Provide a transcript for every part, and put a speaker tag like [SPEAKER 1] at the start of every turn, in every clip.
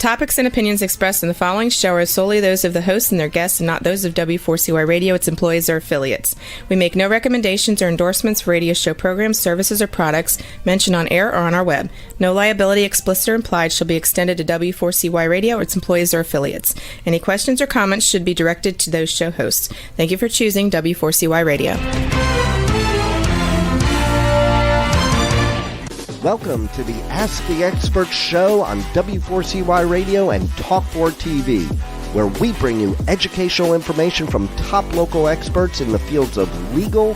[SPEAKER 1] topics and opinions expressed in the following show are solely those of the host and their guests and not those of W4CY Radio, its employees, or affiliates. We make no recommendations or endorsements for radio show programs, services, or products mentioned on air or on our web. No liability, explicit or implied, shall be extended to W4CY Radio or its employees or affiliates. Any questions or comments should be directed to those show hosts. Thank you for choosing W4CY Radio.
[SPEAKER 2] Welcome to the Ask the Expert show on W4CY Radio and Talk4 TV, where we bring you educational information from top local experts in the fields of legal,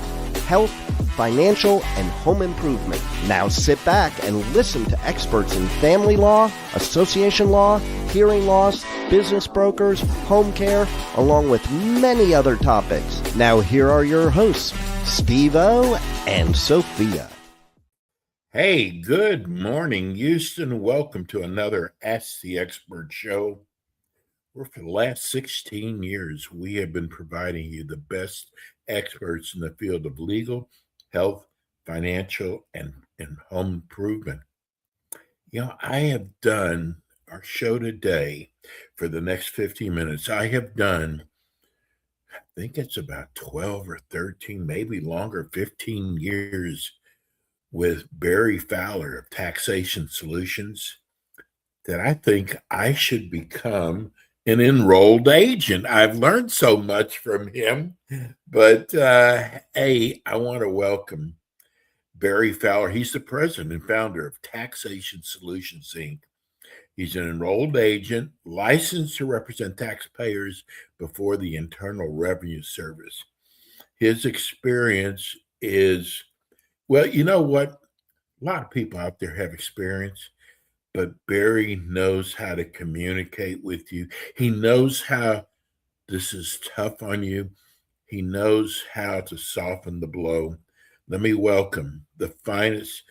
[SPEAKER 2] health, financial, and home improvement. Now sit back and listen to experts in family law, association law, hearing loss, business brokers, home care, along with many other topics. Now here are your hosts, Steve-O and Sophia.
[SPEAKER 3] Hey, good morning, Houston. Welcome to another Ask the Expert show, where for the last 16 years, we have been providing you the best experts in the field of legal, health, financial, and home improvement. You know, I have done our show today for the next 15 minutes. I have done, I think it's about 12 or 13, maybe longer, 15 years with Barry Fowler of Taxation Solutions, that I think I should become an enrolled agent. I've learned so much from him, but hey, I want to welcome Barry Fowler. He's the president and founder of Taxation Solutions, Inc. He's an enrolled agent licensed to represent taxpayers before the Internal Revenue Service. His experience is, well, you know what? A lot of people out there have experience, but Barry knows how to communicate with you. He knows how this is tough on you. He knows how to soften the blow. Let me welcome the finest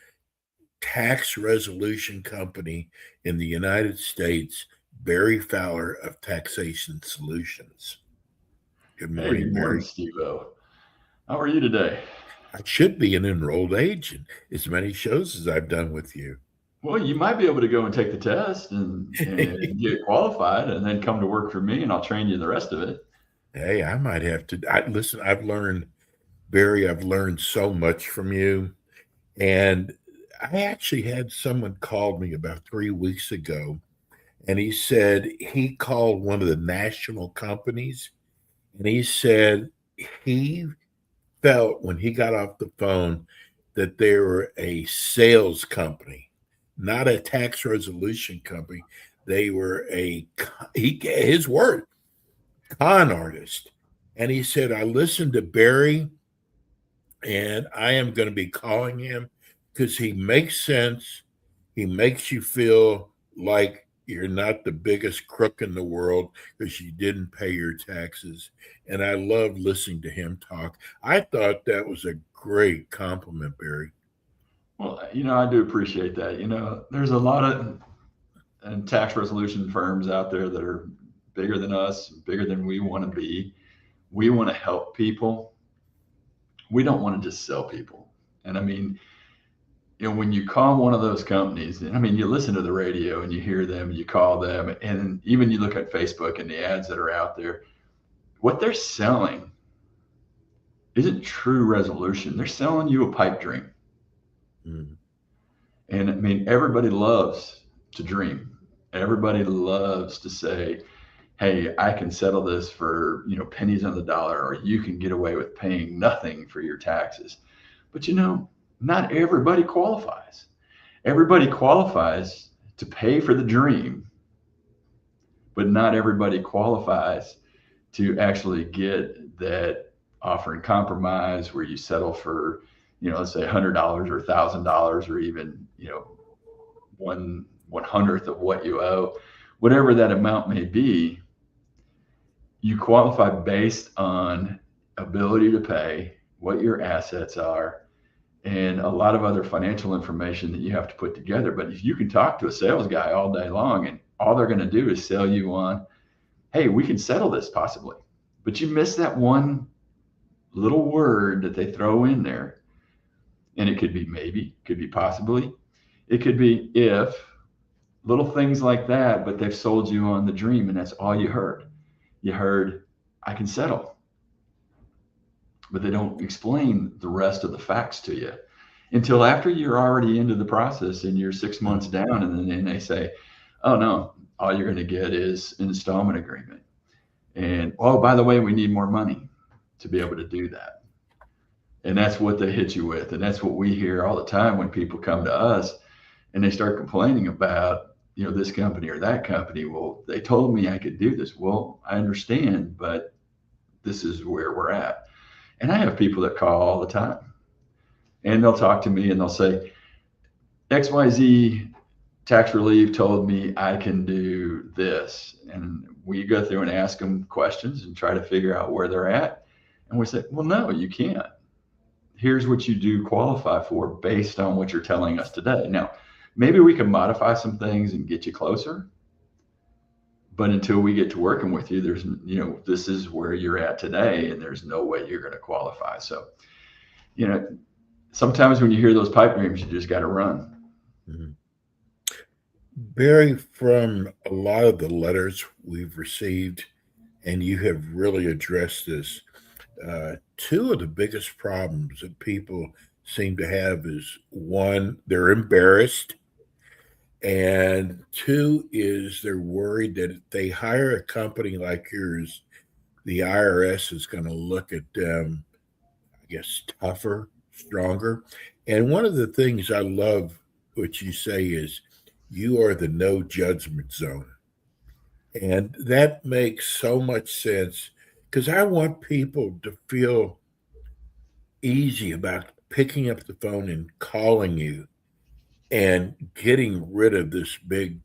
[SPEAKER 3] tax resolution company in the United States, Barry Fowler of Taxation Solutions. Good morning,
[SPEAKER 4] Good
[SPEAKER 3] Barry.
[SPEAKER 4] morning, Steve-O. How are you today?
[SPEAKER 3] I should be an enrolled agent, as many shows as I've done with you.
[SPEAKER 4] Well, you might be able to go and take the test and get qualified and then come to work for me, and I'll train you the rest of it.
[SPEAKER 3] Hey, I might have to. Listen, Barry, I've learned so much from you. And I actually had someone call me about 3 weeks ago, and he said he called one of the national companies, and he said he felt when he got off the phone that they were a sales company, not a tax resolution company. They were his word, con artist. And he said, I listened to Barry and I am going to be calling him because he makes sense. He makes you feel like you're not the biggest crook in the world because you didn't pay your taxes. And I love listening to him talk. I thought that was a great compliment, Barry.
[SPEAKER 4] Well, I do appreciate that. There's a lot of tax resolution firms out there that are bigger than us, bigger than we want to be. We want to help people. We don't want to just sell people. And I mean, when you call one of those companies, you listen to the radio and you hear them, you call them, and even you look at Facebook and the ads that are out there, what they're selling isn't true resolution. They're selling you a pipe dream. Mm. And everybody loves to dream. Everybody loves to say, hey, I can settle this for, pennies on the dollar, or you can get away with paying nothing for your taxes. But not everybody qualifies. Everybody qualifies to pay for the dream, but not everybody qualifies to actually get that offer in compromise where you settle for, let's say $100 or $1,000 or even, 1/100th of what you owe, whatever that amount may be. You qualify based on ability to pay, what your assets are, and a lot of other financial information that you have to put together. But if you can talk to a sales guy all day long and all they're going to do is sell you on, hey, we can settle this possibly, but you miss that one little word that they throw in there. And it could be maybe, could be possibly, it could be if, little things like that, but they've sold you on the dream, and that's all you heard. You heard, I can settle, but they don't explain the rest of the facts to you until after you're already into the process and you're 6 months down, and then they say, oh no, all you're going to get is an installment agreement. And oh, by the way, we need more money to be able to do that. And that's what they hit you with. And that's what we hear all the time when people come to us and they start complaining about, this company or that company. Well, they told me I could do this. Well, I understand, but this is where we're at. And I have people that call all the time, and they'll talk to me and they'll say, XYZ tax relief told me I can do this. And we go through and ask them questions and try to figure out where they're at. And we say, well, no, you can't. Here's what you do qualify for based on what you're telling us today. Now, maybe we can modify some things and get you closer. But until we get to working with you, there's, this is where you're at today, and there's no way you're going to qualify. So, sometimes when you hear those pipe dreams, you just got to run.
[SPEAKER 3] Mm-hmm. Barry, from a lot of the letters we've received, and you have really addressed this, two of the biggest problems that people seem to have is, one, they're embarrassed, and two is they're worried that if they hire a company like yours, the IRS is going to look at them, I guess, tougher, stronger. And one of the things I love what you say is you are the no judgment zone. And that makes so much sense, because I want people to feel easy about picking up the phone and calling you and getting rid of this big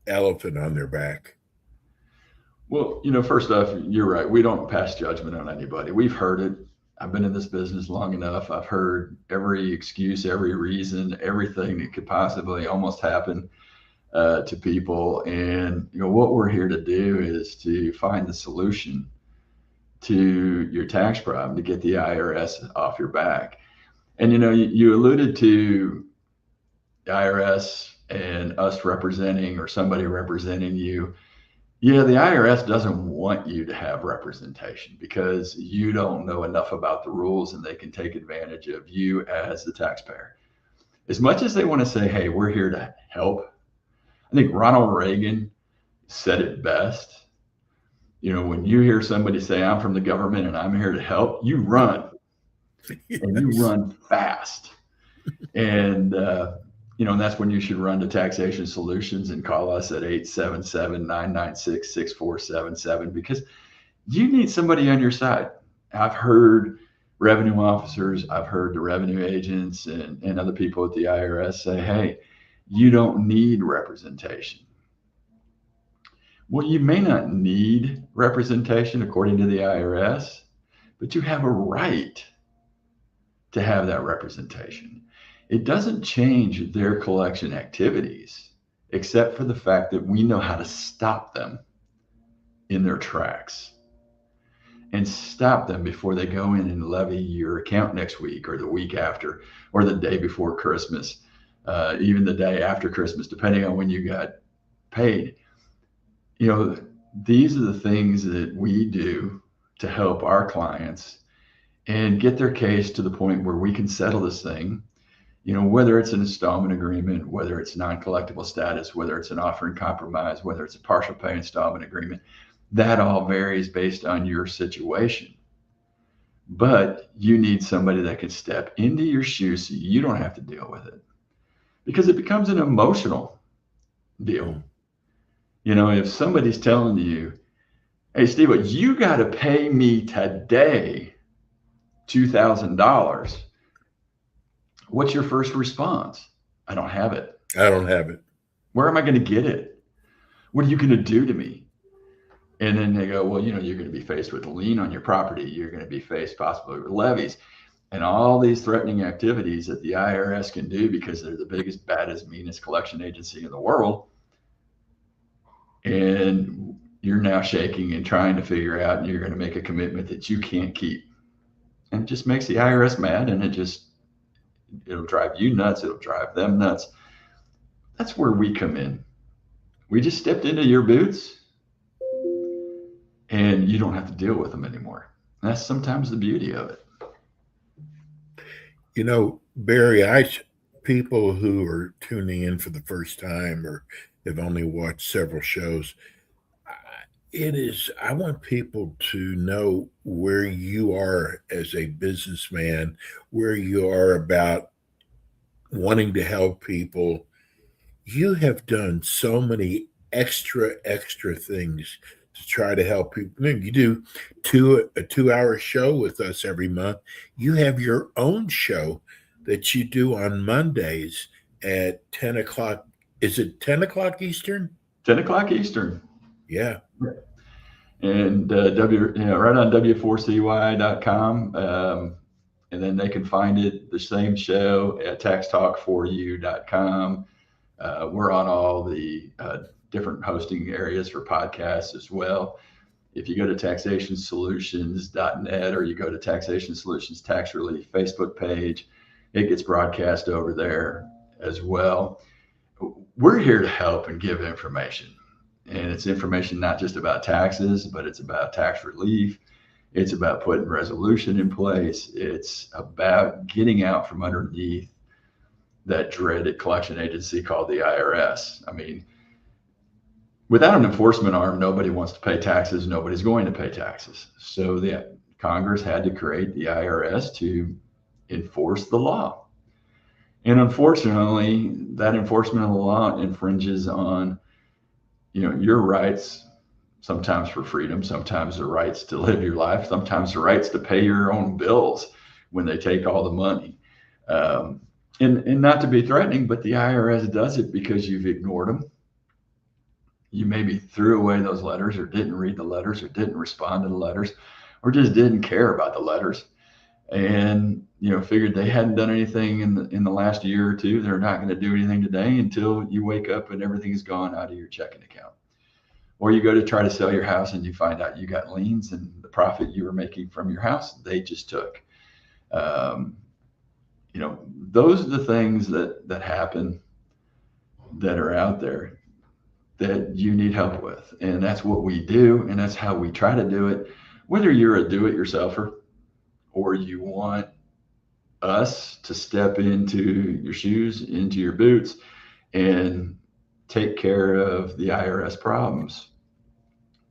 [SPEAKER 3] elephant on their back.
[SPEAKER 4] Well, first off, you're right. We don't pass judgment on anybody. We've heard it. I've been in this business long enough. I've heard every excuse, every reason, everything that could possibly almost happen to people. And, what we're here to do is to find the solution to your tax problem, to get the IRS off your back. And, you alluded to the IRS and us representing, or somebody representing you. Yeah, the IRS doesn't want you to have representation because you don't know enough about the rules, and they can take advantage of you as the taxpayer. As much as they want to say, hey, we're here to help, I think Ronald Reagan said it best. When you hear somebody say, I'm from the government and I'm here to help, you run. Yes. And you run fast. And, and that's when you should run to Taxation Solutions and call us at 877-996-6477, because you need somebody on your side. I've heard revenue officers, I've heard the revenue agents and other people at the IRS say, hey, you don't need representation. Well, you may not need representation according to the IRS, but you have a right to have that representation. It doesn't change their collection activities, except for the fact that we know how to stop them in their tracks and stop them before they go in and levy your account next week or the week after or the day before Christmas, even the day after Christmas, depending on when you got paid. These are the things that we do to help our clients and get their case to the point where we can settle this thing. Whether it's an installment agreement, whether it's non-collectible status, whether it's an offer in compromise, whether it's a partial pay installment agreement, that all varies based on your situation. But you need somebody that can step into your shoes so you don't have to deal with it, because it becomes an emotional deal. If somebody's telling you, hey, Steve, you got to pay me today $2,000. What's your first response? I don't have it.
[SPEAKER 3] I don't have it.
[SPEAKER 4] Where am I going to get it? What are you going to do to me? And then they go, well, you're going to be faced with a lien on your property. You're going to be faced possibly with levies and all these threatening activities that the IRS can do because they're the biggest, baddest, meanest collection agency in the world. And you're now shaking and trying to figure out, and you're going to make a commitment that you can't keep. And it just makes the IRS mad, and it'll drive you nuts. It'll drive them nuts. That's where we come in. We just stepped into your boots and you don't have to deal with them anymore. And that's sometimes the beauty of it.
[SPEAKER 3] You know, Barry, people who are tuning in for the first time or have only watched several shows, I want people to know where you are as a businessman, where you are about wanting to help people. You have done so many extra things to try to help people. You do a 2-hour show with us every month. You have your own show that you do on Mondays at 10 o'clock. Is it 10 o'clock Eastern?
[SPEAKER 4] 10 o'clock Eastern.
[SPEAKER 3] Yeah.
[SPEAKER 4] And right on W4CY.com. And then they can find it, the same show, at taxtalk4u.com. We're on all the different hosting areas for podcasts as well. If you go to taxationsolutions.net or you go to Taxation Solutions Tax Relief Facebook page, it gets broadcast over there as well. We're here to help and give information. And it's information not just about taxes, but it's about tax relief. It's about putting resolution in place. It's about getting out from underneath that dreaded collection agency called the IRS. I mean, without an enforcement arm, nobody wants to pay taxes. Nobody's going to pay taxes. So the Congress had to create the IRS to enforce the law. And unfortunately, that enforcement of the law infringes on, your rights, sometimes for freedom, sometimes the rights to live your life, sometimes the rights to pay your own bills when they take all the money. And not to be threatening, but the IRS does it because you've ignored them. You maybe threw away those letters or didn't read the letters or didn't respond to the letters or just didn't care about the letters and, figured they hadn't done anything in the last year or two. They're not going to do anything today until you wake up and everything's gone out of your checking account. Or you go to try to sell your house and you find out you got liens and the profit you were making from your house, they just took. Those are the things that happen that are out there that you need help with. And that's what we do. And that's how we try to do it. Whether you're a do-it-yourselfer or you want us to step into your shoes, into your boots, and take care of the IRS problems,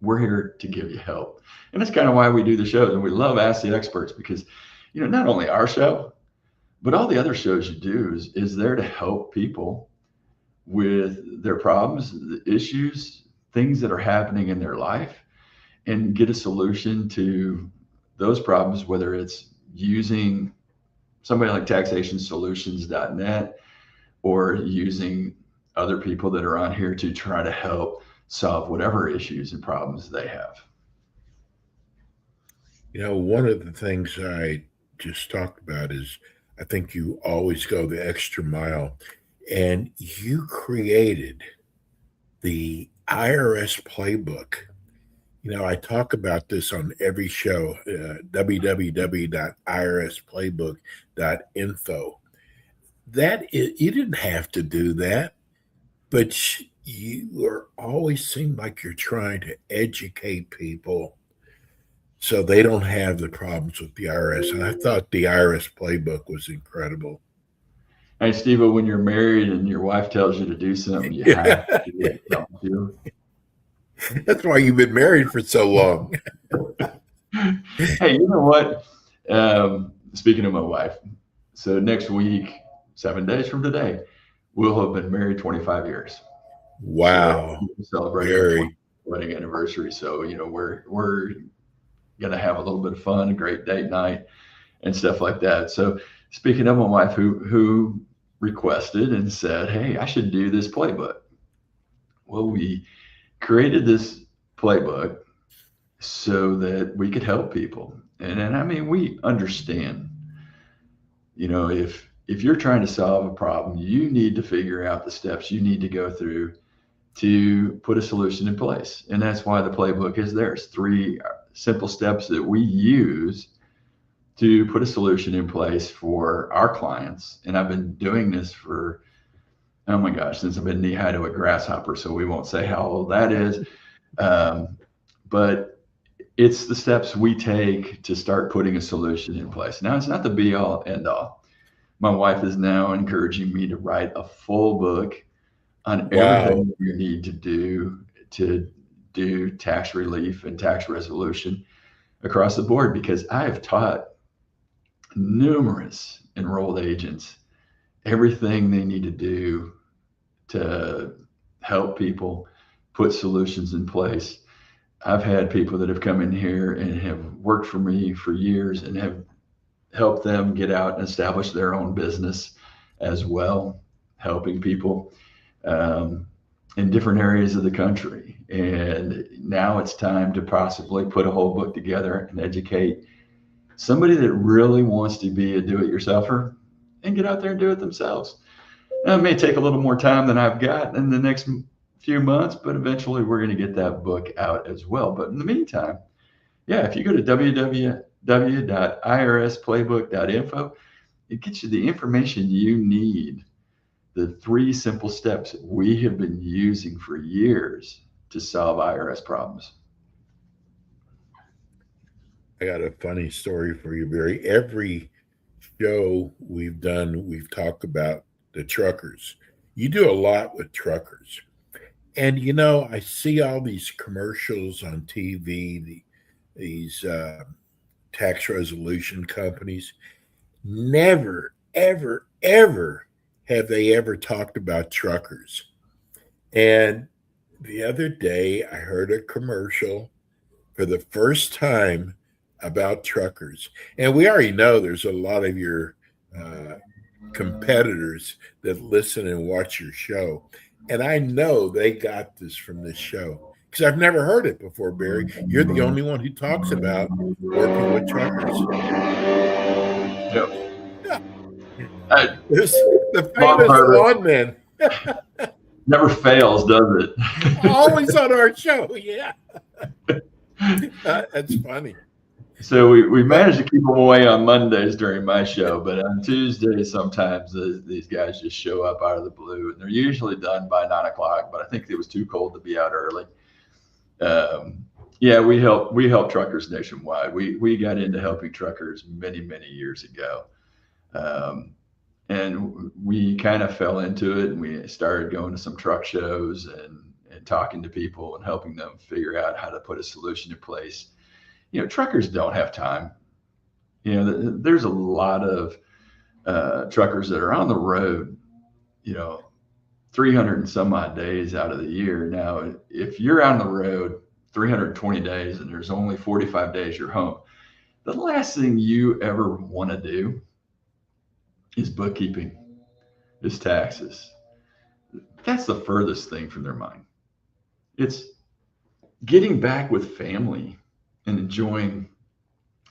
[SPEAKER 4] we're here to give you help. And that's kind of why we do the shows. And we love Ask the Experts because, not only our show, but all the other shows you do is there to help people with their problems, the issues, things that are happening in their life, and get a solution to those problems, whether it's using somebody like taxationsolutions.net or using other people that are on here to try to help solve whatever issues and problems they have.
[SPEAKER 3] One of the things I just talked about is I think you always go the extra mile, and you created the IRS playbook. I talk about this on every show, www.irsplaybook.info. You didn't have to do that, but you always seem like you're trying to educate people so they don't have the problems with the IRS. And I thought the IRS playbook was incredible.
[SPEAKER 4] Hey, Steve, when you're married and your wife tells you to do something, you have to do it, don't you?
[SPEAKER 3] That's why you've been married for so long.
[SPEAKER 4] Hey, you know what? Speaking of my wife, so next week, 7 days from today, we'll have been married 25 years.
[SPEAKER 3] Wow.
[SPEAKER 4] So celebrating our wedding anniversary. So, we're going to have a little bit of fun, a great date night and stuff like that. So speaking of my wife who requested and said, hey, I should do this playbook. Well, we created this playbook so that we could help people. And we understand, if you're trying to solve a problem, you need to figure out the steps you need to go through to put a solution in place. And that's why the playbook is there. It's 3 simple steps that we use to put a solution in place for our clients. And I've been doing this for oh my gosh, since I've been knee high to a grasshopper, so we won't say how old that is. But it's the steps we take to start putting a solution in place. Now, it's not the be all end all. My wife is now encouraging me to write a full book on everything you need to do tax relief and tax resolution across the board, because I have taught numerous enrolled agents everything they need to do to help people put solutions in place. I've had people that have come in here and have worked for me for years and have helped them get out and establish their own business as well, helping people in different areas of the country. And now it's time to possibly put a whole book together and educate somebody that really wants to be a do-it-yourselfer and get out there and do it themselves. Now, it may take a little more time than I've got in the next few months, but eventually we're going to get that book out as well. But in the meantime, yeah, if you go to www.irsplaybook.info, it gets you the information you need, the 3 simple steps we have been using for years to solve IRS problems.
[SPEAKER 3] I got a funny story for you, Barry. Every show we've done, we've talked about the truckers. You do a lot with truckers. And, you know, I see all these commercials on TV, these tax resolution companies. Never, ever, ever have they ever talked about truckers. And the other day, I heard a commercial for the first time about truckers. And we already know there's a lot of your competitors that listen and watch your show. And I know they got this from this show because I've never heard it before, Barry. You're the only one who talks about working with truckers.
[SPEAKER 4] Yep.
[SPEAKER 3] The famous lawn man.
[SPEAKER 4] Never fails, does it?
[SPEAKER 3] Always on our show, yeah. That's funny.
[SPEAKER 4] So we managed to keep them away on Mondays during my show, but on Tuesdays, sometimes these guys just show up out of the blue, and they're usually done by 9 o'clock, but I think it was too cold to be out early. Yeah, we help truckers nationwide. We got into helping truckers many, many years ago. And we kind of fell into it, and we started going to some truck shows and talking to people and helping them figure out how to put a solution in place. You know, truckers don't have time. You know, there's a lot of truckers that are on the road, you know, 300 and some odd days out of the year. Now, if you're on the road 320 days and there's only 45 days you're home, the last thing you ever want to do is bookkeeping, is taxes. That's the furthest thing from their mind. It's getting back with family and enjoying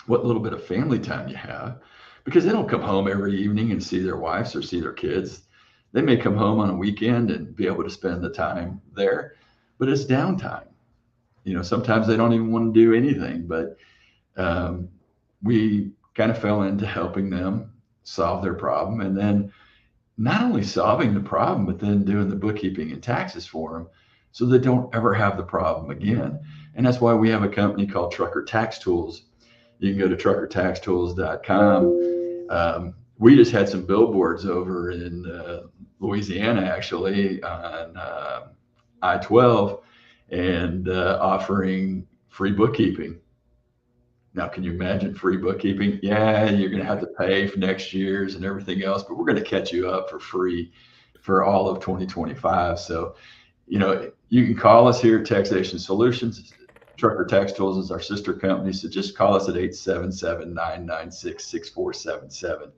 [SPEAKER 4] what little bit of family time you have, because they don't come home every evening and see their wives or see their kids. They may come home on a weekend and be able to spend the time there, but it's downtime. You know, sometimes they don't even want to do anything, but we kind of fell into helping them solve their problem, and then not only solving the problem, but then doing the bookkeeping and taxes for them so they don't ever have the problem again. And that's why we have a company called Trucker Tax Tools. You can go to truckertaxtools.com. We just had some billboards over in Louisiana, actually, on I-12, and offering free bookkeeping. Now, can you imagine free bookkeeping? Yeah, you're going to have to pay for next year's and everything else, but we're going to catch you up for free for all of 2025. So, you know, you can call us here at Taxation Solutions. Trucker Tax Tools is our sister company, so just call us at 877-996-6477.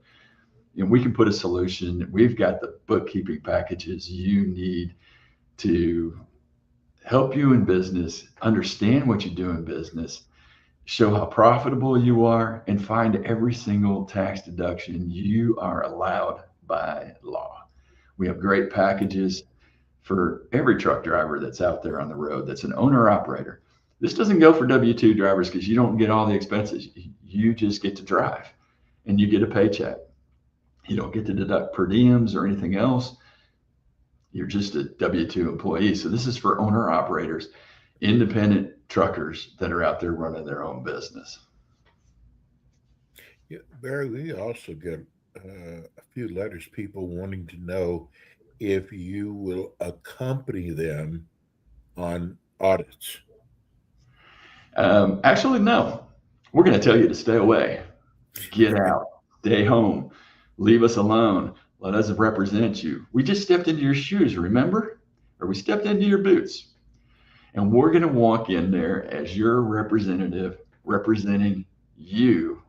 [SPEAKER 4] And we can put a solution. We've got the bookkeeping packages you need to help you in business, understand what you do in business, show how profitable you are, and find every single tax deduction you are allowed by law. We have great packages for every truck driver that's out there on the road that's an owner operator. This doesn't go for W-2 drivers because you don't get all the expenses. You just get to drive and you get a paycheck. You don't get to deduct per diems or anything else. You're just a W-2 employee. So this is for owner operators, independent truckers that are out there running their own business.
[SPEAKER 3] Yeah, Barry, we also get a few letters, people wanting to know if you will accompany them on audits.
[SPEAKER 4] Actually, no. We're going to tell you to stay away. Get out. Stay home. Leave us alone. Let us represent you. We just stepped into your shoes, remember? Or we stepped into your boots. And we're going to walk in there as your representative representing you.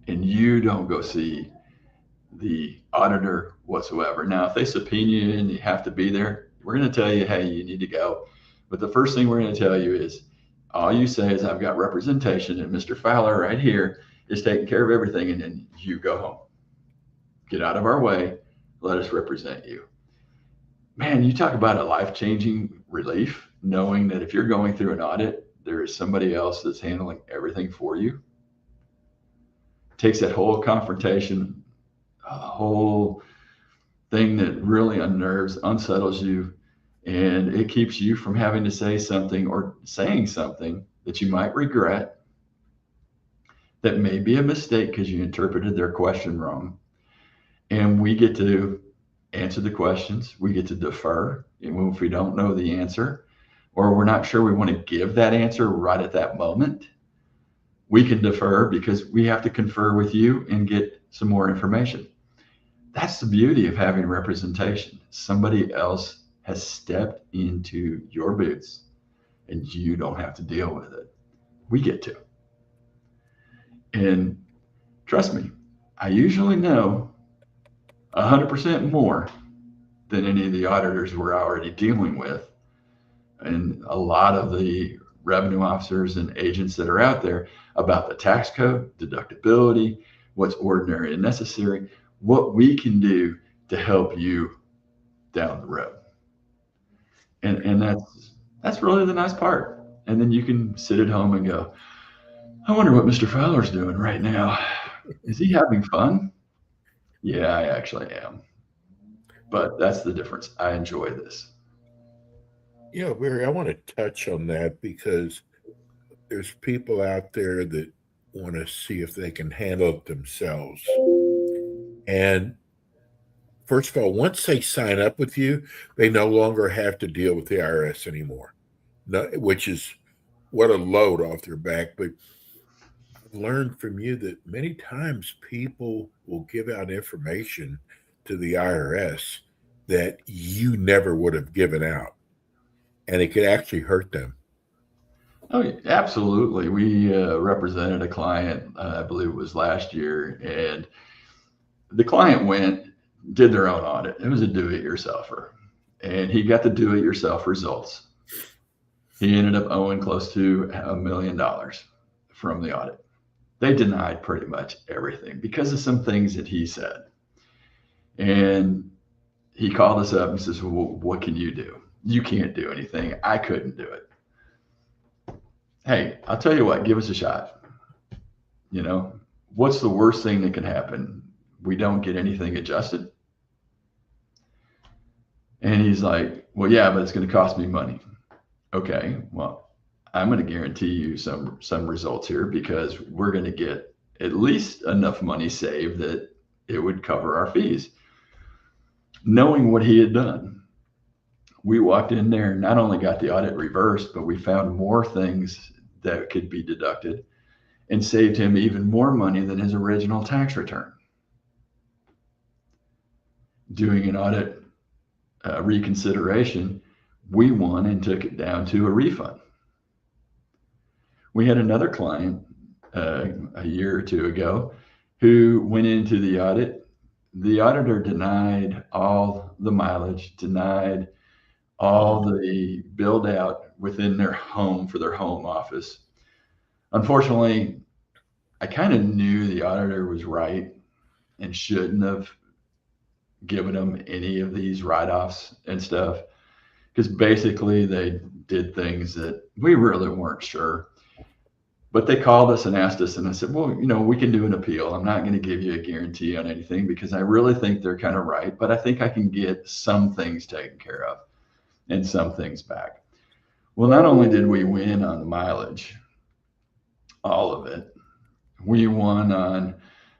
[SPEAKER 4] And you don't go see the auditor whatsoever. Now, if they subpoena you and you have to be there, we're going to tell you, hey, you need to go. But the first thing we're going to tell you is, all you say is, I've got representation, and Mr. Fowler right here is taking care of everything, and then you go home. Get out of our way. Let us represent you. Man, you talk about a life-changing relief, knowing that if you're going through an audit, there is somebody else that's handling everything for you. Takes that whole confrontation, whole thing that really unnerves, unsettles you, and it keeps you from having to say something or saying something that you might regret, that may be a mistake because you interpreted their question wrong. And we get to answer the questions. We get to defer. And if we don't know the answer, or we're not sure we want to give that answer right at that moment, we can defer because we have to confer with you and get some more information. That's the beauty of having representation. Somebody else has stepped into your boots and you don't have to deal with it. We get to. And trust me, I usually know 100% more than any of the auditors we're already dealing with. And a lot of the revenue officers and agents that are out there about the tax code, deductibility, what's ordinary and necessary, what we can do to help you down the road. And that's really the nice part. And then you can sit at home and go, I wonder what Mr. Fowler's doing right now. Is he having fun? Yeah, I actually am. But that's the difference. I enjoy this.
[SPEAKER 3] Yeah, Barry, I want to touch on that because there's people out there that want to see if they can handle it themselves. And first of all, once they sign up with you, they no longer have to deal with the IRS anymore, which is what a load off their back. But I've learned from you that many times people will give out information to the IRS that you never would have given out, and it could actually hurt them.
[SPEAKER 4] Oh, absolutely. We represented a client, I believe it was last year, and the client did their own audit. It was a do-it-yourselfer, and he got the do-it-yourself results. He ended up owing close to $1 million from the audit. They denied pretty much everything because of some things that he said. And he called us up and says, well, what can you do? You can't do anything. I couldn't do it. Hey, I'll tell you what, give us a shot. You know, what's the worst thing that can happen? We don't get anything adjusted. And he's like, well, yeah, but it's going to cost me money. Okay, well, I'm going to guarantee you some results here because we're going to get at least enough money saved that it would cover our fees. Knowing what he had done, we walked in there and not only got the audit reversed, but we found more things that could be deducted and saved him even more money than his original tax return. Doing an audit reconsideration, we won and took it down to a refund. We had another client a year or two ago who went into the audit. The auditor denied all the mileage, denied all the build out within their home for their home office. Unfortunately, I kind of knew the auditor was right and shouldn't have given them any of these write-offs and stuff, because basically they did things that we really weren't sure. But they called us and asked us, and I said, well, we can do an appeal. I'm not going to give you a guarantee on anything because I really think they're kind of right, but I think I can get some things taken care of and some things back. Well, not only did we win on the mileage, all of it, we won on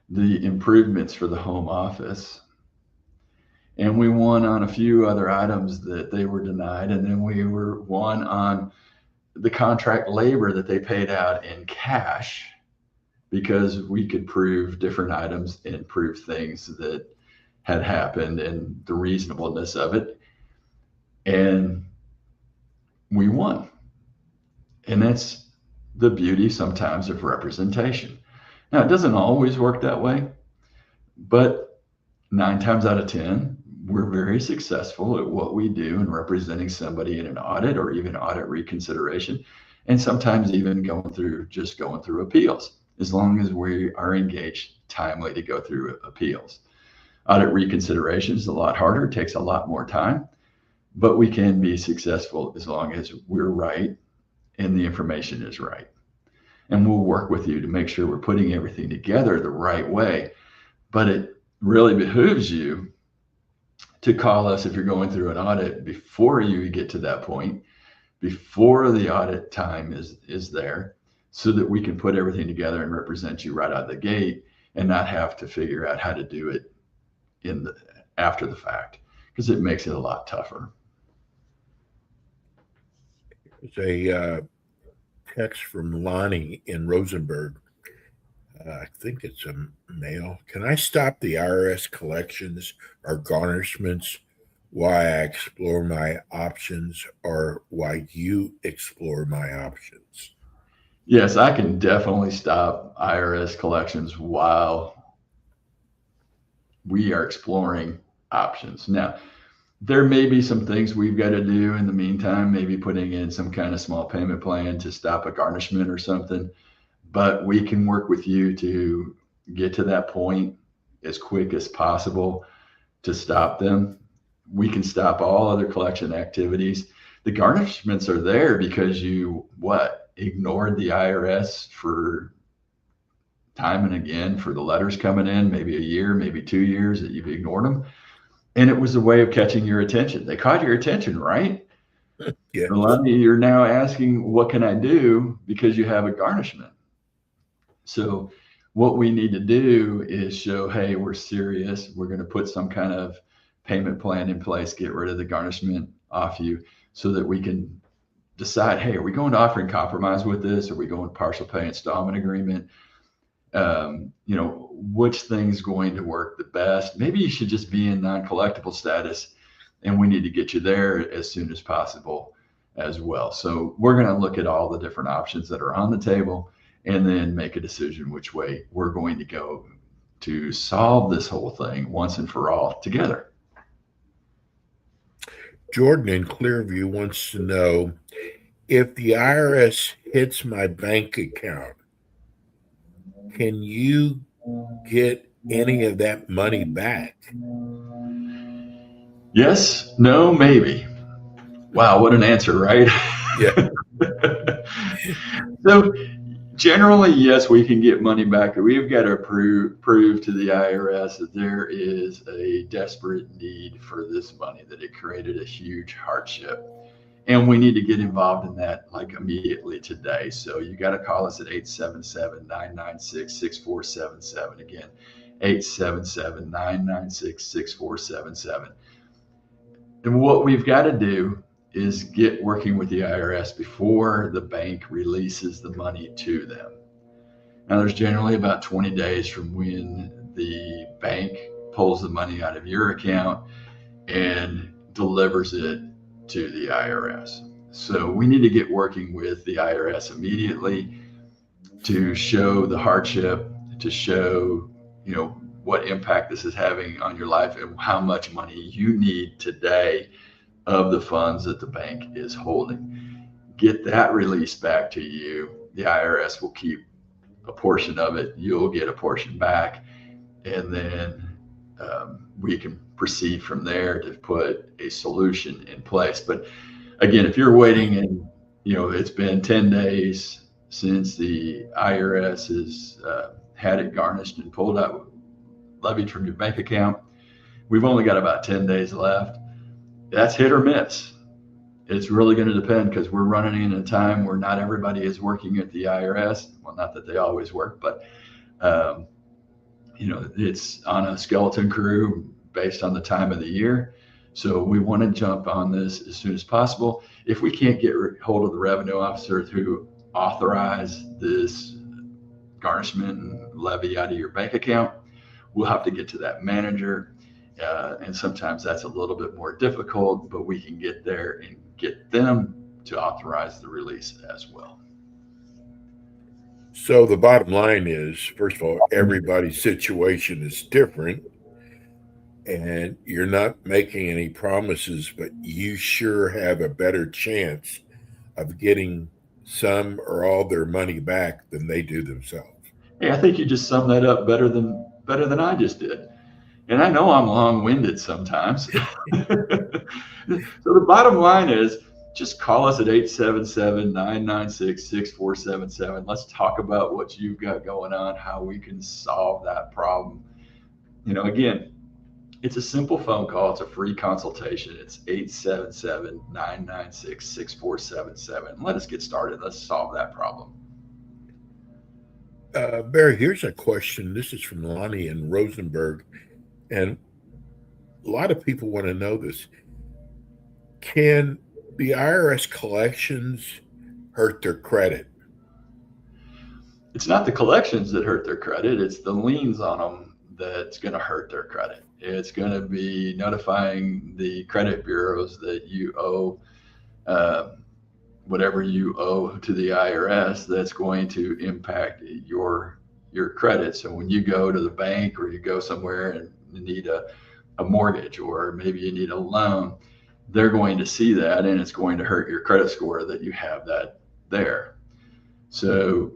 [SPEAKER 4] the improvements for the home office, and we won on a few other items that they were denied, and then we won on the contract labor that they paid out in cash because we could prove different items and prove things that had happened and the reasonableness of it. And we won. And that's the beauty sometimes of representation. Now, it doesn't always work that way, but 9 times out of 10, we're very successful at what we do in representing somebody in an audit or even audit reconsideration, and sometimes even going through appeals, as long as we are engaged timely to go through appeals. Audit reconsideration is a lot harder, it takes a lot more time, but we can be successful as long as we're right and the information is right. And we'll work with you to make sure we're putting everything together the right way. But it really behooves you to call us if you're going through an audit before you get to that point, before the audit time is there, so that we can put everything together and represent you right out of the gate and not have to figure out how to do it after the fact, because it makes it a lot tougher.
[SPEAKER 3] There's a text from Lonnie in Rosenberg. I think it's a male. Can I stop the IRS collections or garnishments while I explore my options, or while you explore my options?
[SPEAKER 4] Yes, I can definitely stop IRS collections while we are exploring options. Now, there may be some things we've got to do in the meantime, maybe putting in some kind of small payment plan to stop a garnishment or something. But we can work with you to get to that point as quick as possible to stop them. We can stop all other collection activities. The garnishments are there because you ignored the IRS for time and again for the letters coming in, maybe a year, maybe 2 years that you've ignored them. And it was a way of catching your attention. They caught your attention, right?
[SPEAKER 3] Yeah.
[SPEAKER 4] Lonnie, you're now asking, what can I do because you have a garnishment? So what we need to do is show, hey, we're serious. We're going to put some kind of payment plan in place, get rid of the garnishment off you so that we can decide, hey, are we going to offering compromise with this? Are we going partial pay installment agreement? Which thing's going to work the best? Maybe you should just be in non-collectible status, and we need to get you there as soon as possible as well. So we're going to look at all the different options that are on the table and then make a decision which way we're going to go to solve this whole thing once and for all together.
[SPEAKER 3] Jordan in Clearview wants to know, if the IRS hits my bank account, can you get any of that money back?
[SPEAKER 4] Yes, no, maybe. Wow, what an answer, right?
[SPEAKER 3] Yeah.
[SPEAKER 4] So generally, yes, we can get money back. We've got to prove to the IRS that there is a desperate need for this money, that it created a huge hardship. And we need to get involved in that like immediately today. So you got to call us at 877-996-6477. Again, 877-996-6477. And what we've got to do is get working with the IRS before the bank releases the money to them. Now, there's generally about 20 days from when the bank pulls the money out of your account and delivers it to the IRS. So we need to get working with the IRS immediately to show the hardship, to show, what impact this is having on your life and how much money you need today of the funds that the bank is holding. Get that released back to you. The IRS will keep a portion of it. You'll get a portion back. And then we can proceed from there to put a solution in place. But again, if you're waiting and, it's been 10 days since the IRS has had it garnished and pulled out, levied from your bank account. We've only got about 10 days left. That's hit or miss. It's really going to depend, because we're running in a time where not everybody is working at the IRS. Well, not that they always work, but it's on a skeleton crew based on the time of the year. So we want to jump on this as soon as possible. If we can't get hold of the revenue officer to authorize this garnishment and levy out of your bank account, we'll have to get to that manager. And sometimes that's a little bit more difficult, but we can get there and get them to authorize the release as well.
[SPEAKER 3] So the bottom line is, first of all, everybody's situation is different, and you're not making any promises, but you sure have a better chance of getting some or all their money back than they do themselves.
[SPEAKER 4] Hey, I think you just summed that up better than I just did. And I know I'm long-winded sometimes. So the bottom line is, just call us at 877-996-6477. Let's talk about what you've got going on, how we can solve that problem. Again, it's a simple phone call. It's a free consultation. It's 877-996-6477. Let us get started. Let's solve that problem.
[SPEAKER 3] Barry, here's a question. This is from Lonnie in Rosenberg. And a lot of people want to know this. Can the IRS collections hurt their credit?
[SPEAKER 4] It's not the collections that hurt their credit. It's the liens on them that's going to hurt their credit. It's going to be notifying the credit bureaus that you owe whatever you owe to the IRS. That's going to impact your credit. So when you go to the bank, or you go somewhere and you need a mortgage, or maybe you need a loan, they're going to see that, and it's going to hurt your credit score that you have that there. So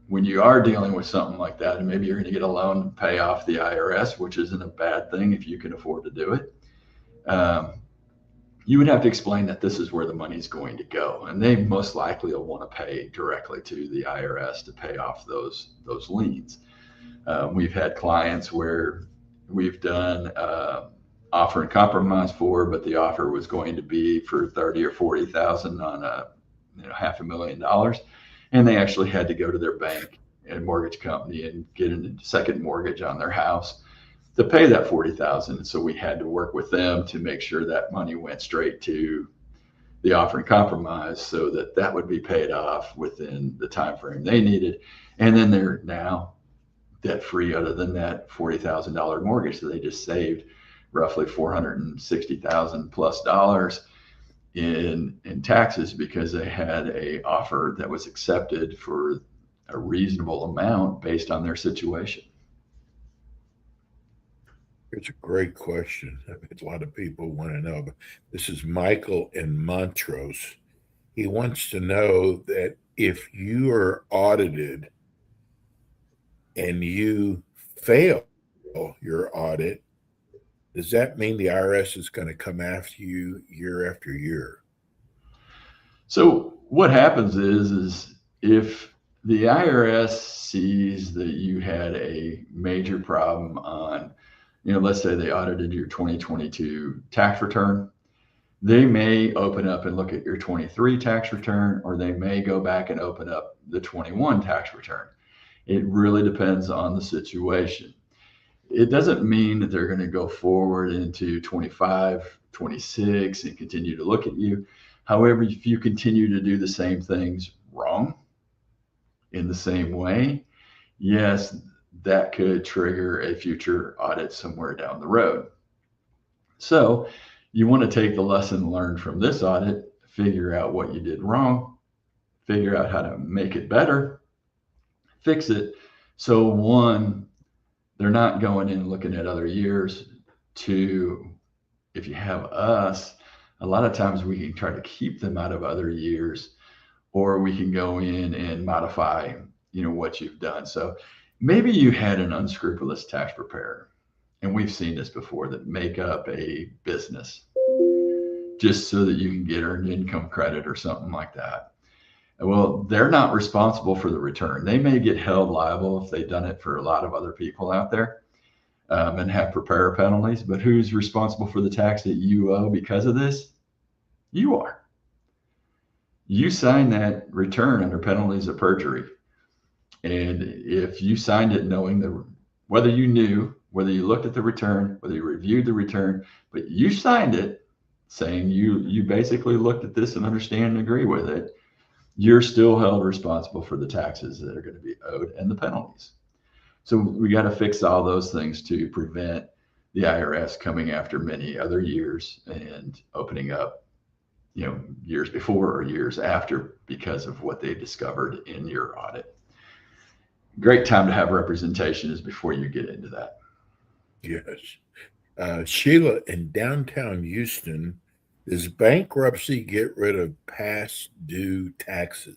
[SPEAKER 4] when you are dealing with something like that, and maybe you're going to get a loan to pay off the IRS, which isn't a bad thing if you can afford to do it, you would have to explain that this is where the money is going to go. And they most likely will want to pay directly to the IRS to pay off those liens. We've had clients where we've done offer and compromise for, but the offer was going to be for $30,000 or $40,000 on $500,000, and they actually had to go to their bank and mortgage company and get a second mortgage on their house to pay that $40,000. And so we had to work with them to make sure that money went straight to the offer and compromise, so that would be paid off within the time frame they needed, and then they're now debt free, other than that $40,000 mortgage. So they just saved roughly $460,000 plus in taxes, because they had a offer that was accepted for a reasonable amount based on their situation.
[SPEAKER 3] It's a great question. A lot of people want to know. This is Michael in Montrose. He wants to know that if you are audited and you fail your audit, does that mean the IRS is going to come after you year after year?
[SPEAKER 4] So what happens is if the IRS sees that you had a major problem on, let's say they audited your 2022 tax return, they may open up and look at your 23 tax return, or they may go back and open up the 21 tax return. It really depends on the situation. It doesn't mean that they're going to go forward into 25, 26 and continue to look at you. However, if you continue to do the same things wrong in the same way, yes, that could trigger a future audit somewhere down the road. So you want to take the lesson learned from this audit, figure out what you did wrong, figure out how to make it better, fix it. So one, they're not going in and looking at other years. Two, if you have us, a lot of times we can try to keep them out of other years, or we can go in and modify, what you've done. So maybe you had an unscrupulous tax preparer, and we've seen this before, that make up a business just so that you can get earned income credit or something like that. Well, they're not responsible for the return. They may get held liable if they've done it for a lot of other people out there, and have preparer penalties. But who's responsible for the tax that you owe because of this? You are. You signed that return under penalties of perjury. And if you signed it knowing whether you knew, whether you looked at the return, whether you reviewed the return, but you signed it saying you basically looked at this and understand and agree with it, you're still held responsible for the taxes that are going to be owed and the penalties. So we got to fix all those things to prevent the IRS coming after many other years and opening up, years before or years after because of what they discovered in your audit. Great time to have representation is before you get into that.
[SPEAKER 3] Yes. Sheila, in downtown Houston, does bankruptcy get rid of past due taxes?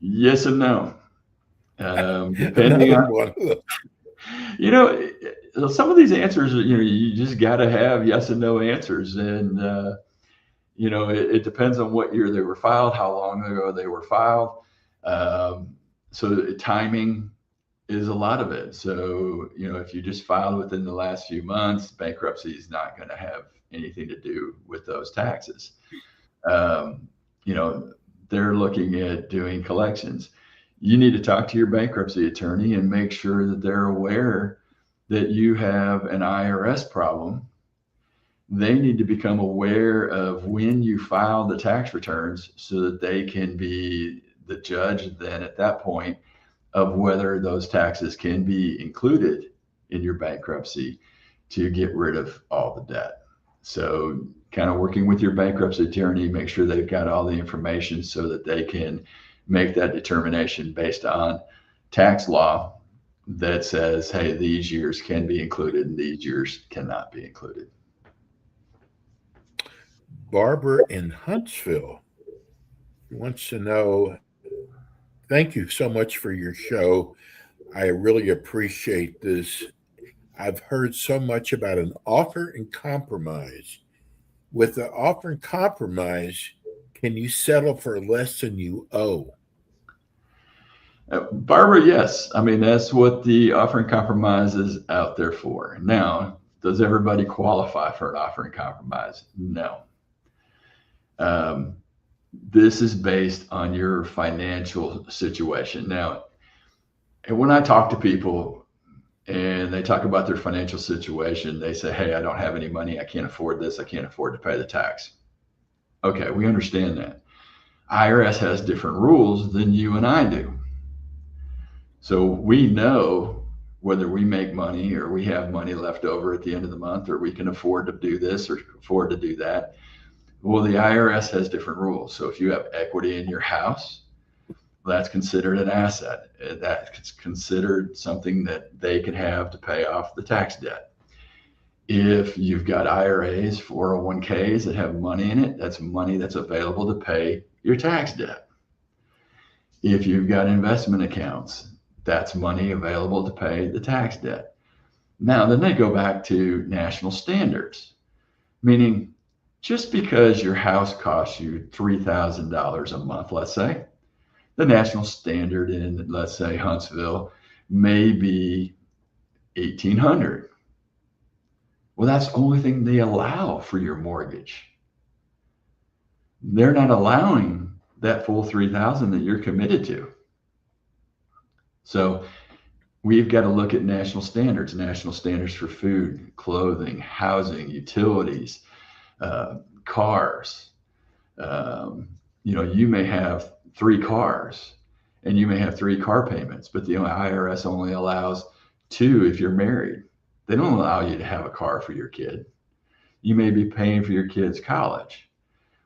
[SPEAKER 4] Yes and no. Depending on, some of these answers, you just got to have yes and no answers. And, it depends on what year they were filed, how long ago they were filed. So timing is a lot of it. So, if you just filed within the last few months, bankruptcy is not going to have anything to do with those taxes. They're looking at doing collections. You need to talk to your bankruptcy attorney and make sure that they're aware that you have an IRS problem. They need to become aware of when you file the tax returns so that they can be the judge then at that point of whether those taxes can be included in your bankruptcy to get rid of all the debt. So kind of working with your bankruptcy attorney, make sure they've got all the information so that they can make that determination based on tax law that says, hey, these years can be included and these years cannot be included.
[SPEAKER 3] Barbara in Huntsville wants to know, thank you so much for your show. I really appreciate this. I've heard so much about an offer and compromise. With the offer and compromise, can you settle for less than you owe?
[SPEAKER 4] Barbara, yes. I mean, that's what the offer and compromise is out there for. Now, does everybody qualify for an offer and compromise? No. This is based on your financial situation. Now, and when I talk to people and they talk about their financial situation, they say, hey, I don't have any money. I can't afford this. I can't afford to pay the tax. Okay, we understand that. IRS has different rules than you and I do. So we know whether we make money or we have money left over at the end of the month, or we can afford to do this or afford to do that. Well, the IRS has different rules. So if you have equity in your house, that's considered an asset. That's considered something that they can have to pay off the tax debt. If you've got IRAs, 401ks that have money in it, that's money that's available to pay your tax debt. If you've got investment accounts, that's money available to pay the tax debt. Now, then they go back to national standards, meaning just because your house costs you $3,000 a month, let's say, the national standard in, let's say, Huntsville may be $1,800. Well, that's the only thing they allow for your mortgage. They're not allowing that full $3,000 that you're committed to. So we've got to look at national standards for food, clothing, housing, utilities, cars. You may have 3 cars and you may have 3 car payments, but the IRS only allows 2 if you're married. They don't allow you to have a car for your kid. You may be paying for your kid's college.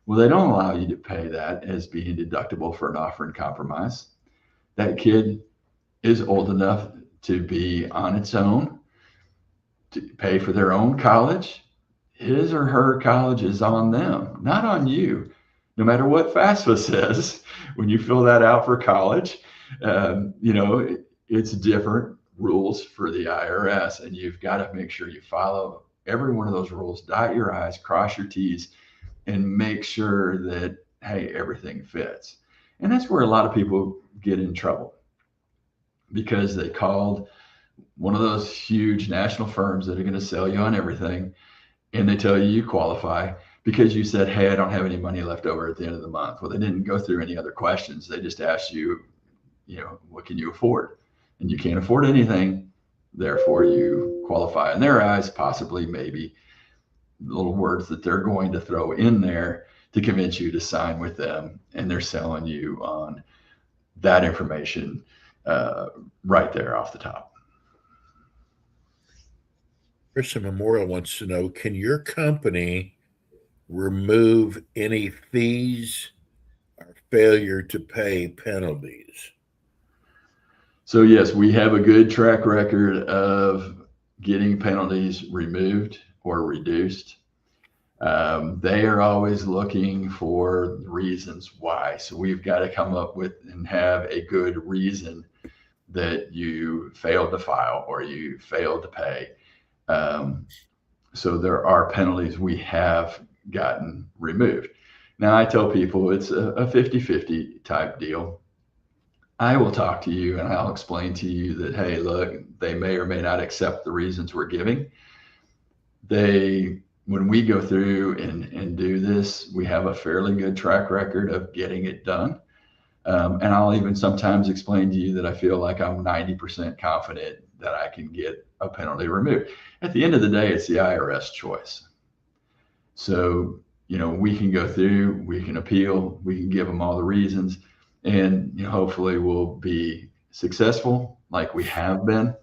[SPEAKER 4] Well, they don't allow you to pay that as being deductible for an offer and compromise. That kid is old enough to be on its own, to pay for their own college. His or her college is on them, not on you. No matter what FAFSA says, when you fill that out for college, it's different rules for the IRS, and you've got to make sure you follow every one of those rules, dot your I's, cross your T's, and make sure that hey, everything fits. And that's where a lot of people get in trouble, because they called one of those huge national firms that are going to sell you on everything, and they tell you qualify because you said, hey, I don't have any money left over at the end of the month. Well, they didn't go through any other questions. They just asked you, what can you afford? And you can't afford anything, therefore you qualify. In their eyes, possibly, maybe, little words that they're going to throw in there to convince you to sign with them, and they're selling you on that information right there off the top.
[SPEAKER 3] Christian Memorial wants to know, can your company remove any fees or failure to pay penalties?
[SPEAKER 4] So yes, we have a good track record of getting penalties removed or reduced. They are always looking for reasons why. So we've got to come up with and have a good reason that you failed to file or you failed to pay. So there are penalties we have gotten removed. Now, I tell people it's a 50-50 type deal. I will talk to you and I'll explain to you that, hey, look, they may or may not accept the reasons we're giving. When we go through and do this, we have a fairly good track record of getting it done. And I'll even sometimes explain to you that I feel like I'm 90% confident that I can get a penalty removed. At the end of the day, it's the IRS choice. So, we can go through, we can appeal, we can give them all the reasons, and hopefully we'll be successful like we have been.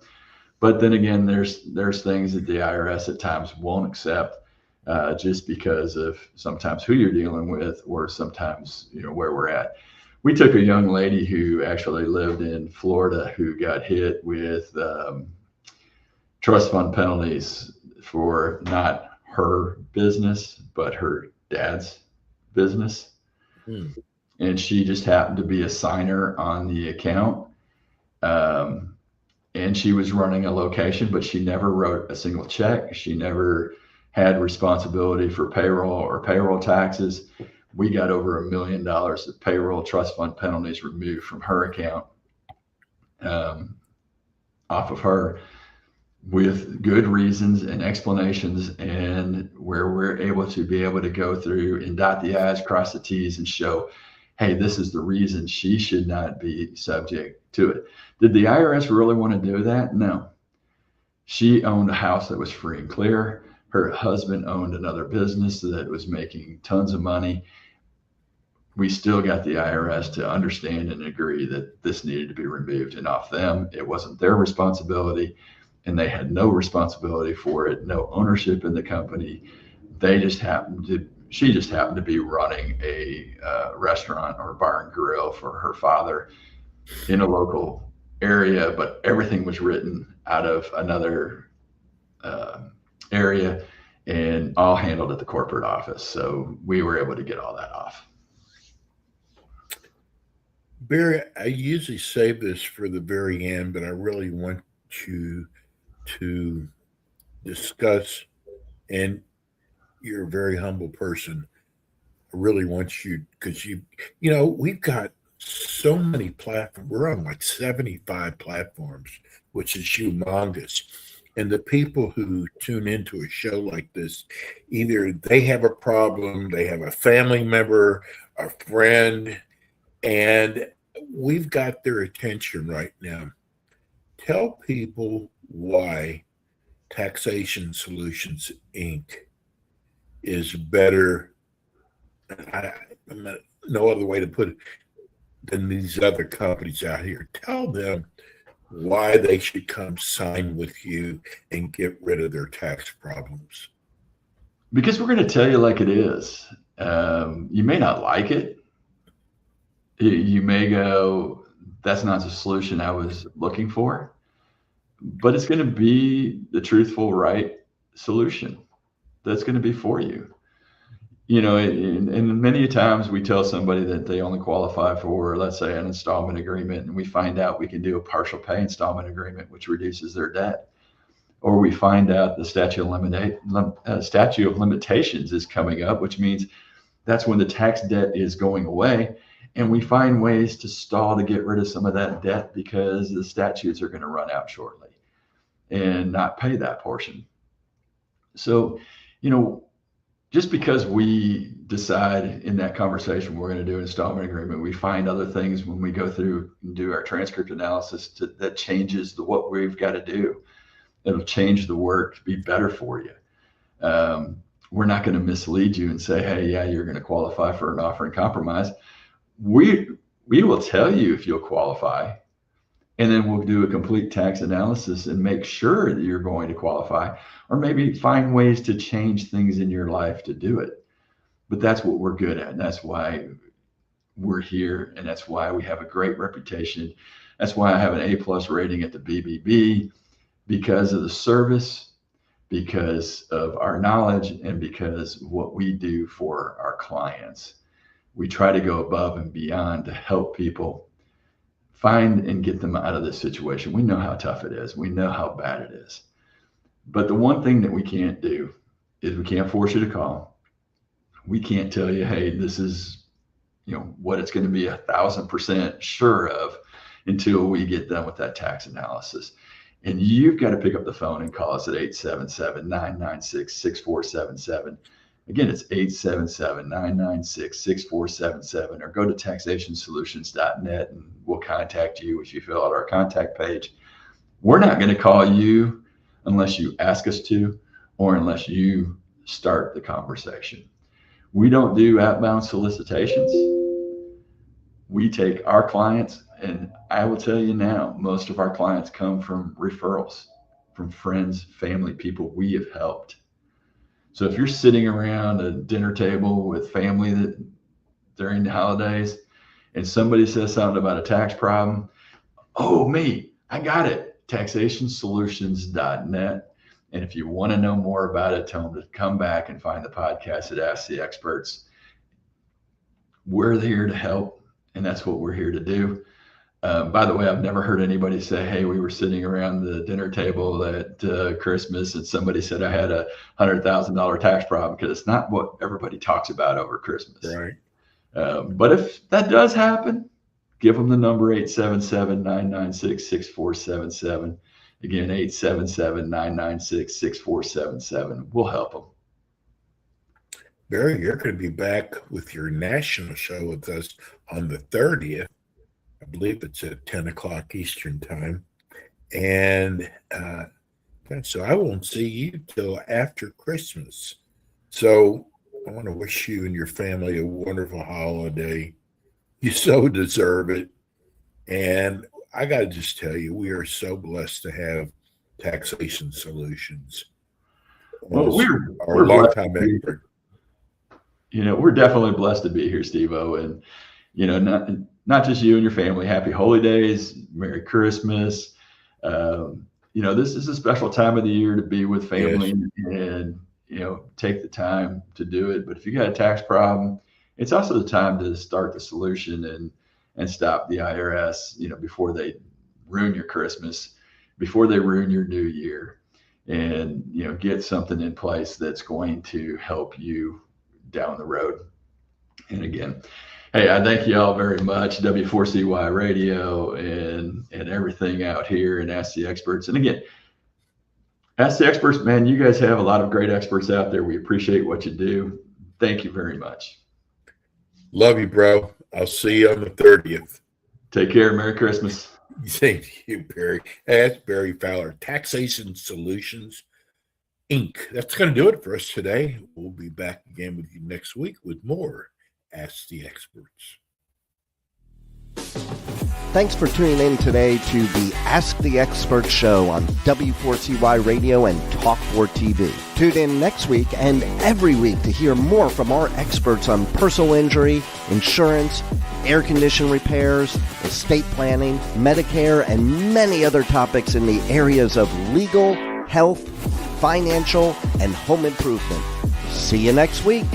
[SPEAKER 4] But then again, there's things that the IRS at times won't accept, just because of sometimes who you're dealing with, or sometimes where we're at. We took a young lady who actually lived in Florida who got hit with trust fund penalties for not her business, but her dad's business. And she just happened to be a signer on the account. And she was running a location, but she never wrote a single check. She never had responsibility for payroll or payroll taxes. We got over $1 million of payroll trust fund penalties removed from her account, off of her, with good reasons and explanations, and where we're able to go through and dot the I's, cross the T's, and show, hey, this is the reason she should not be subject to it. Did the IRS really want to do that? No. She owned a house that was free and clear. Her husband owned another business that was making tons of money. We still got the IRS to understand and agree that this needed to be removed, and off them. It wasn't their responsibility, and they had no responsibility for it, no ownership in the company. She just happened to be running a restaurant or bar and grill for her father in a local area, but everything was written out of another area and all handled at the corporate office. So we were able to get all that off.
[SPEAKER 3] Barry, I usually save this for the very end, but I really want you to discuss, and you're a very humble person. I really want you, because we've got so many platforms. We're on like 75 platforms, which is humongous. And the people who tune into a show like this, either they have a problem, they have a family member, a friend, and we've got their attention right now. Tell people why Taxation Solutions, Inc. is better, no other way to put it, than these other companies out here. Tell them why they should come sign with you and get rid of their tax problems.
[SPEAKER 4] Because we're going to tell you like it is. You may not like it. You may go, that's not the solution I was looking for, but it's going to be the truthful, right solution that's going to be for you. And many times we tell somebody that they only qualify for, let's say, an installment agreement, and we find out we can do a partial pay installment agreement, which reduces their debt. Or we find out the statute of limitations is coming up, which means that's when the tax debt is going away. And we find ways to stall to get rid of some of that debt because the statutes are going to run out shortly and not pay that portion. So, just because we decide in that conversation we're going to do an installment agreement, we find other things when we go through and do our transcript analysis that changes what we've got to do. It'll change the work to be better for you. We're not going to mislead you and say, hey, yeah, you're going to qualify for an offer in compromise. We will tell you if you'll qualify, and then we'll do a complete tax analysis and make sure that you're going to qualify, or maybe find ways to change things in your life to do it. But that's what we're good at. And that's why we're here. And that's why we have a great reputation. That's why I have an A+ rating at the BBB, because of the service, because of our knowledge, and because of what we do for our clients. We try to go above and beyond to help people find and get them out of this situation. We know how tough it is. We know how bad it is. But the one thing that we can't do is we can't force you to call. We can't tell you, hey, this is, what it's going to be 1,000% sure of until we get done with that tax analysis. And you've got to pick up the phone and call us at 877-996-6477. Again, it's 877-996-6477, or go to taxationsolutions.net and we'll contact you if you fill out our contact page. We're not going to call you unless you ask us to, or unless you start the conversation. We don't do outbound solicitations. We take our clients, and I will tell you now, most of our clients come from referrals, from friends, family, people we have helped. So if you're sitting around a dinner table with family during the holidays and somebody says something about a tax problem, oh, me, I got it, taxationsolutions.net. And if you want to know more about it, tell them to come back and find the podcast at Ask the Experts. We're here to help, and that's what we're here to do. By the way, I've never heard anybody say, hey, we were sitting around the dinner table at Christmas and somebody said I had a $100,000 tax problem, because it's not what everybody talks about over Christmas.
[SPEAKER 3] Right.
[SPEAKER 4] But if that does happen, give them the number 877-996-6477. Again, 877-996-6477. We'll help them.
[SPEAKER 3] Barry, you're going to be back with your national show with us on the 30th. I believe it's at 10 o'clock Eastern time. And so I won't see you till after Christmas. So I want to wish you and your family a wonderful holiday. You so deserve it. And I got to just tell you, we are so blessed to have Taxation Solutions.
[SPEAKER 4] Well, we're
[SPEAKER 3] our longtime expert.
[SPEAKER 4] We're definitely blessed to be here, Steve-O. And, not just you and your family. Happy holidays, Merry Christmas. This is a special time of the year to be with family. Yes. And, take the time to do it. But if you got a tax problem, it's also the time to start the solution and stop the IRS, before they ruin your Christmas, before they ruin your new year, and, get something in place that's going to help you down the road. And again, hey, I thank you all very much, W4CY Radio and everything out here, and Ask the Experts. And again, Ask the Experts, man, you guys have a lot of great experts out there. We appreciate what you do. Thank you very much.
[SPEAKER 3] Love you, bro. I'll see you on the 30th.
[SPEAKER 4] Take care. Merry Christmas.
[SPEAKER 3] Same to you, Barry. That's Barry Fowler, Taxation Solutions, Inc. That's going to do it for us today. We'll be back again with you next week with more Ask the Experts.
[SPEAKER 2] Thanks for tuning in today to the Ask the Expert show on W4CY Radio and Talk4 TV. Tune in next week and every week to hear more from our experts on personal injury, insurance, air condition repairs, estate planning, Medicare, and many other topics in the areas of legal, health, financial, and home improvement. See you next week.